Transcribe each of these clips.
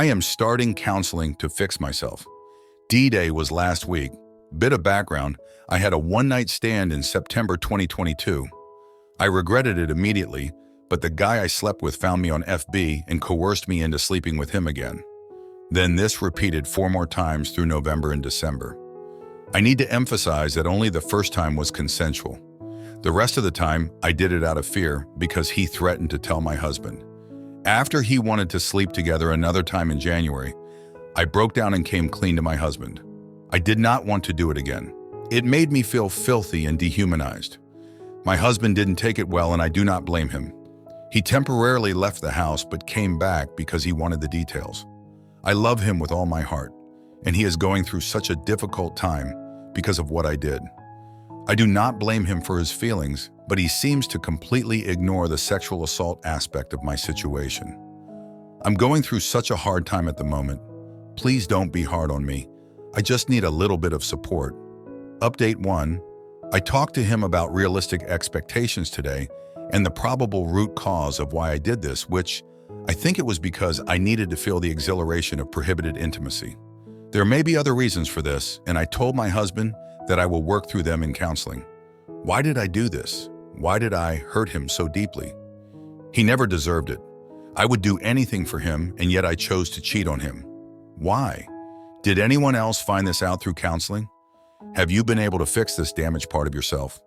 I am starting counseling to fix myself. D-Day was last week. Bit of background, I had a one-night stand in September 2022. I regretted it immediately, but the guy I slept with found me on FB and coerced me into sleeping with him again. Then this repeated 4 more times through November and December. I need to emphasize that only the first time was consensual. The rest of the time, I did it out of fear because he threatened to tell my husband. After he wanted to sleep together another time in January, I broke down and came clean to my husband. I did not want to do it again. It made me feel filthy and dehumanized. My husband didn't take it well, and I do not blame him. He temporarily left the house but came back because he wanted the details. I love him with all my heart, and he is going through such a difficult time because of what I did. I do not blame him for his feelings, but he seems to completely ignore the sexual assault aspect of my situation. I'm going through such a hard time at the moment. Please don't be hard on me. I just need a little bit of support. Update 1. I talked to him about realistic expectations today and the probable root cause of why I did this, which I think it was because I needed to feel the exhilaration of prohibited intimacy. There may be other reasons for this, and I told my husband that I will work through them in counseling. Why did I do this? Why did I hurt him so deeply? He never deserved it. I would do anything for him, and yet I chose to cheat on him. Why? Did anyone else find this out through counseling? Have you been able to fix this damaged part of yourself?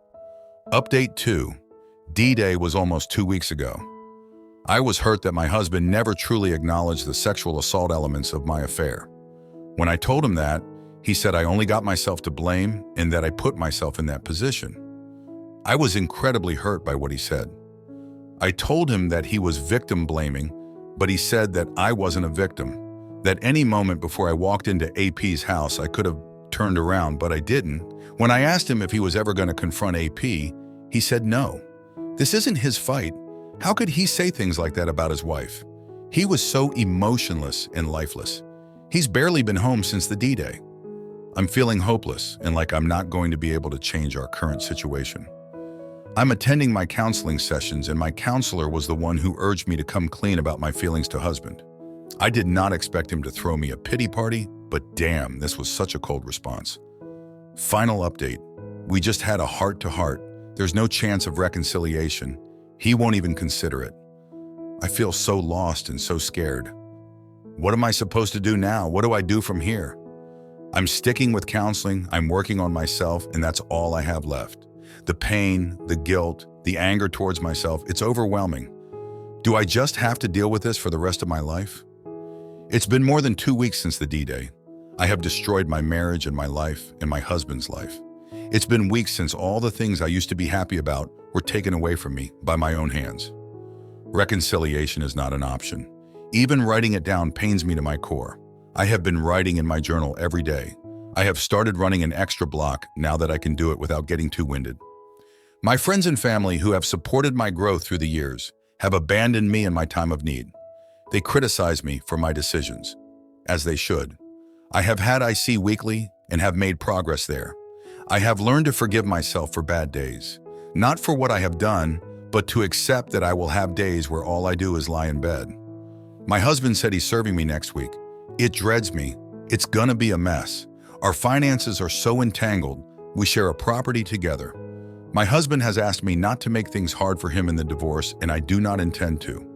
Update 2. D-Day was almost 2 weeks ago. I was hurt that my husband never truly acknowledged the sexual assault elements of my affair. When I told him that, he said I only got myself to blame and that I put myself in that position. I was incredibly hurt by what he said. I told him that he was victim blaming, but he said that I wasn't a victim, that any moment before I walked into AP's house I could have turned around, but I didn't. When I asked him if he was ever going to confront AP, he said no. This isn't his fight. How could he say things like that about his wife? He was so emotionless and lifeless. He's barely been home since the D-Day. I'm feeling hopeless and like I'm not going to be able to change our current situation. I'm attending my counseling sessions, and my counselor was the one who urged me to come clean about my feelings to husband. I did not expect him to throw me a pity party, but damn, this was such a cold response. Final update. We just had a heart-to-heart. There's no chance of reconciliation. He won't even consider it. I feel so lost and so scared. What am I supposed to do now? What do I do from here? I'm sticking with counseling, I'm working on myself, and that's all I have left. The pain, the guilt, the anger towards myself, it's overwhelming. Do I just have to deal with this for the rest of my life? It's been more than 2 weeks since the D-Day. I have destroyed my marriage and my life and my husband's life. It's been weeks since all the things I used to be happy about were taken away from me by my own hands. Reconciliation is not an option. Even writing it down pains me to my core. I have been writing in my journal every day. I have started running an extra block now that I can do it without getting too winded. My friends and family who have supported my growth through the years have abandoned me in my time of need. They criticize me for my decisions, as they should. I have had IC weekly and have made progress there. I have learned to forgive myself for bad days, not for what I have done, but to accept that I will have days where all I do is lie in bed. My husband said he's serving me next week. It dreads me. It's gonna be a mess. Our finances are so entangled. We share a property together. My husband has asked me not to make things hard for him in the divorce, and I do not intend to.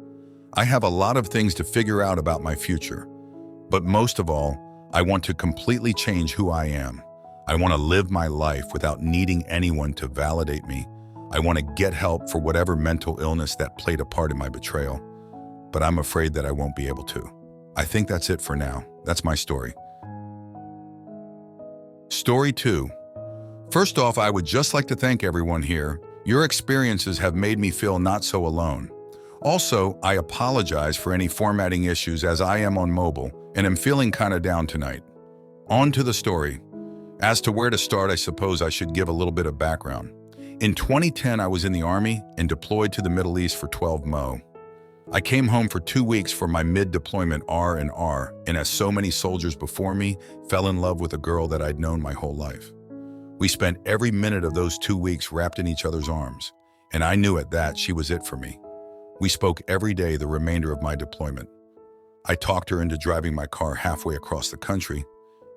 I have a lot of things to figure out about my future, but most of all, I want to completely change who I am. I want to live my life without needing anyone to validate me. I want to get help for whatever mental illness that played a part in my betrayal, but I'm afraid that I won't be able to. I think that's it for now. That's my story. Story 2. First off, I would just like to thank everyone here. Your experiences have made me feel not so alone. Also, I apologize for any formatting issues as I am on mobile and am feeling kind of down tonight. On to the story. As to where to start, I suppose I should give a little bit of background. In 2010, I was in the Army and deployed to the Middle East for 12 MO. I came home for 2 weeks for my mid-deployment R&R, and as so many soldiers before me, fell in love with a girl that I'd known my whole life. We spent every minute of those 2 weeks wrapped in each other's arms, and I knew at that she was it for me. We spoke every day the remainder of my deployment. I talked her into driving my car halfway across the country.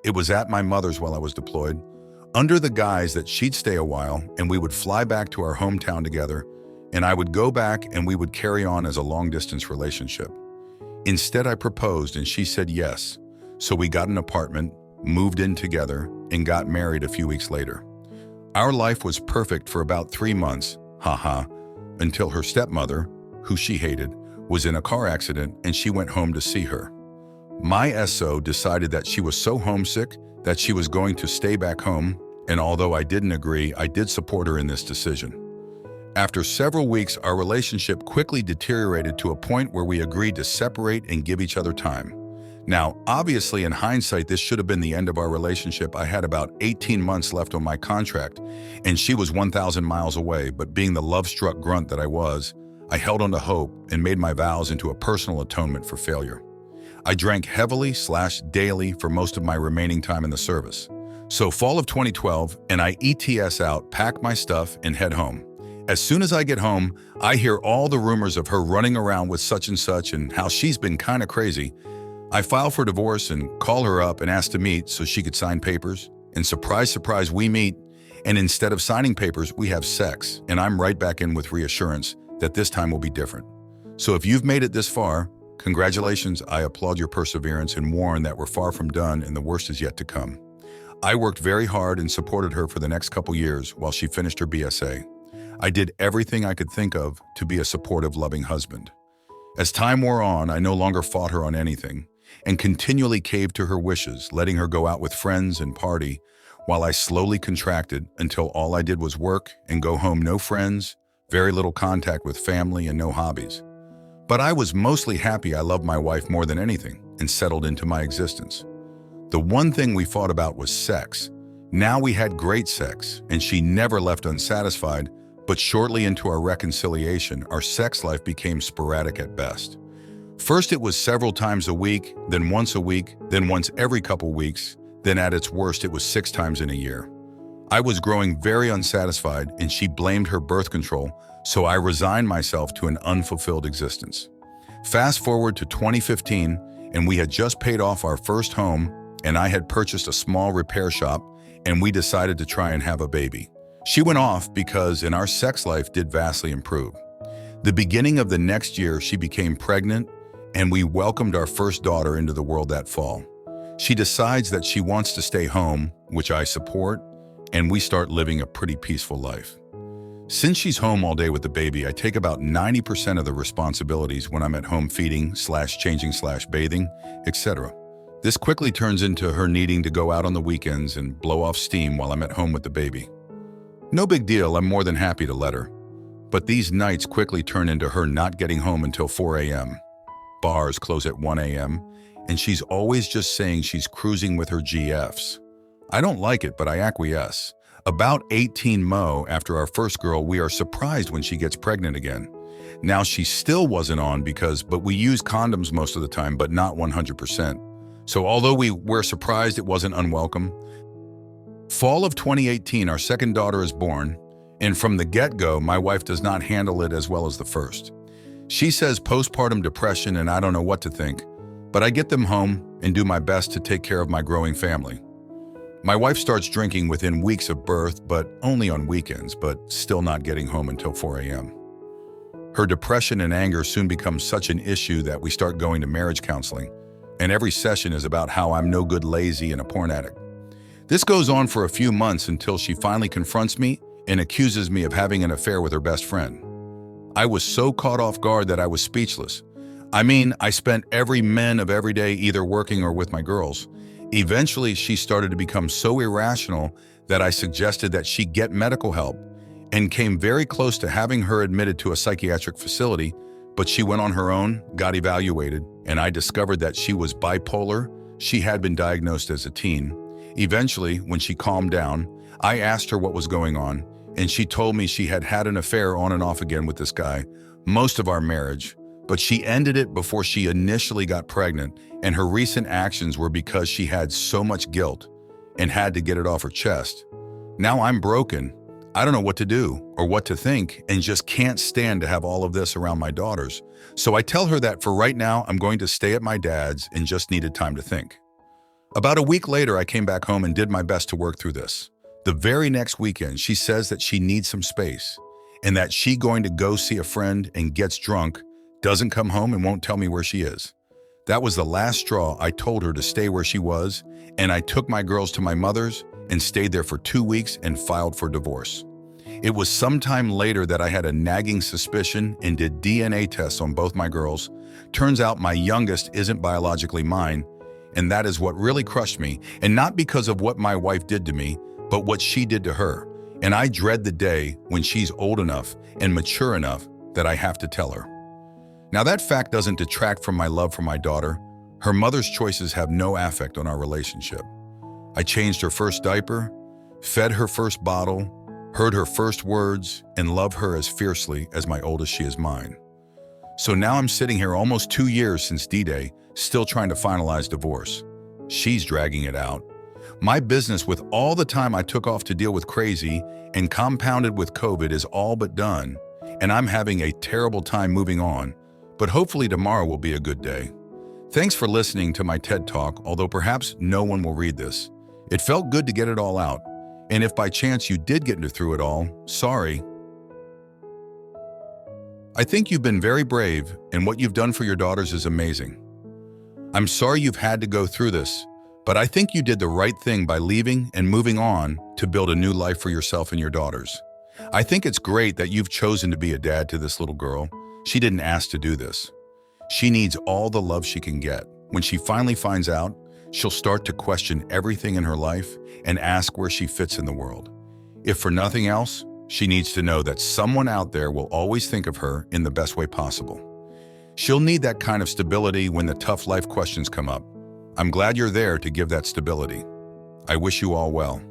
It was at my mother's while I was deployed, under the guise that she'd stay a while and we would fly back to our hometown together, and I would go back and we would carry on as a long-distance relationship. Instead, I proposed and she said yes. So we got an apartment, moved in together, and got married a few weeks later. Our life was perfect for about 3 months, haha, until her stepmother, who she hated, was in a car accident and she went home to see her. My SO decided that she was so homesick that she was going to stay back home, and although I didn't agree, I did support her in this decision. After several weeks, our relationship quickly deteriorated to a point where we agreed to separate and give each other time. Now, obviously, in hindsight, this should have been the end of our relationship. I had about 18 months left on my contract, and she was 1,000 miles away, but being the love-struck grunt that I was, I held on to hope and made my vows into a personal atonement for failure. I drank heavily/daily for most of my remaining time in the service. So fall of 2012, and I ETS out, pack my stuff, and head home. As soon as I get home, I hear all the rumors of her running around with such and such and how she's been kind of crazy. I file for divorce and call her up and ask to meet so she could sign papers. And surprise, surprise, we meet. And instead of signing papers, we have sex. And I'm right back in with reassurance that this time will be different. So if you've made it this far, congratulations. I applaud your perseverance and warn that we're far from done and the worst is yet to come. I worked very hard and supported her for the next couple years while she finished her BSA. I did everything I could think of to be a supportive, loving husband. As time wore on, I no longer fought her on anything and continually caved to her wishes, letting her go out with friends and party, while I slowly contracted until all I did was work and go home, no friends, very little contact with family, and no hobbies. But I was mostly happy. I loved my wife more than anything and settled into my existence. The one thing we fought about was sex. Now we had great sex, and she never left unsatisfied, but shortly into our reconciliation, our sex life became sporadic at best. First, it was several times a week, then once a week, then once every couple weeks, then at its worst, it was 6 times in a year. I was growing very unsatisfied, and she blamed her birth control, so I resigned myself to an unfulfilled existence. Fast forward to 2015, and we had just paid off our first home, and I had purchased a small repair shop, and we decided to try and have a baby. She went off because our sex life did vastly improve. The beginning of the next year, she became pregnant, and we welcomed our first daughter into the world that fall. She decides that she wants to stay home, which I support, and we start living a pretty peaceful life. Since she's home all day with the baby, I take about 90% of the responsibilities when I'm at home feeding/changing/bathing, etc. This quickly turns into her needing to go out on the weekends and blow off steam while I'm at home with the baby. No big deal, I'm more than happy to let her. But these nights quickly turn into her not getting home until 4 a.m. Bars close at 1 a.m., and she's always just saying she's cruising with her GFs. I don't like it, but I acquiesce. About 18 mo after our first girl, we are surprised when she gets pregnant again. Now, she still wasn't on but we use condoms most of the time, but not 100%. So although we were surprised, it wasn't unwelcome. Fall of 2018, our second daughter is born, and from the get-go, my wife does not handle it as well as the first. She says postpartum depression and I don't know what to think, but I get them home and do my best to take care of my growing family. My wife starts drinking within weeks of birth, but only on weekends, but still not getting home until 4 a.m. Her depression and anger soon become such an issue that we start going to marriage counseling, and every session is about how I'm no good, lazy, and a porn addict. This goes on for a few months until she finally confronts me and accuses me of having an affair with her best friend. I was so caught off guard that I was speechless. I spent every minute of every day either working or with my girls. Eventually, she started to become so irrational that I suggested that she get medical help and came very close to having her admitted to a psychiatric facility, but she went on her own, got evaluated, and I discovered that she was bipolar. She had been diagnosed as a teen. Eventually, when she calmed down, I asked her what was going on, and she told me she had had an affair on and off again with this guy most of our marriage, but she ended it before she initially got pregnant, and her recent actions were because she had so much guilt and had to get it off her chest. Now I'm broken. I don't know what to do or what to think and just can't stand to have all of this around my daughters. So I tell her that for right now, I'm going to stay at my dad's and just needed time to think. About a week later, I came back home and did my best to work through this. The very next weekend, she says that she needs some space and that she going to go see a friend and gets drunk, doesn't come home and won't tell me where she is. That was the last straw. I told her to stay where she was, and I took my girls to my mother's and stayed there for 2 weeks and filed for divorce. It was sometime later that I had a nagging suspicion and did DNA tests on both my girls. Turns out my youngest isn't biologically mine, and that is what really crushed me, and not because of what my wife did to me, but what she did to her. And I dread the day when she's old enough and mature enough that I have to tell her. Now that fact doesn't detract from my love for my daughter. Her mother's choices have no affect on our relationship. I changed her first diaper, fed her first bottle, heard her first words, and love her as fiercely as my oldest she is mine. So now I'm sitting here almost 2 years since D-Day, still trying to finalize divorce. She's dragging it out. My business, with all the time I took off to deal with crazy and compounded with COVID, is all but done, and I'm having a terrible time moving on, but hopefully tomorrow will be a good day. Thanks for listening to my TED Talk, although perhaps no one will read this. It felt good to get it all out, and if by chance you did get through it all, sorry. I think you've been very brave, and what you've done for your daughters is amazing. I'm sorry you've had to go through this, but I think you did the right thing by leaving and moving on to build a new life for yourself and your daughters. I think it's great that you've chosen to be a dad to this little girl. She didn't ask to do this. She needs all the love she can get. When she finally finds out, she'll start to question everything in her life and ask where she fits in the world. If for nothing else, she needs to know that someone out there will always think of her in the best way possible. She'll need that kind of stability when the tough life questions come up. I'm glad you're there to give that stability. I wish you all well.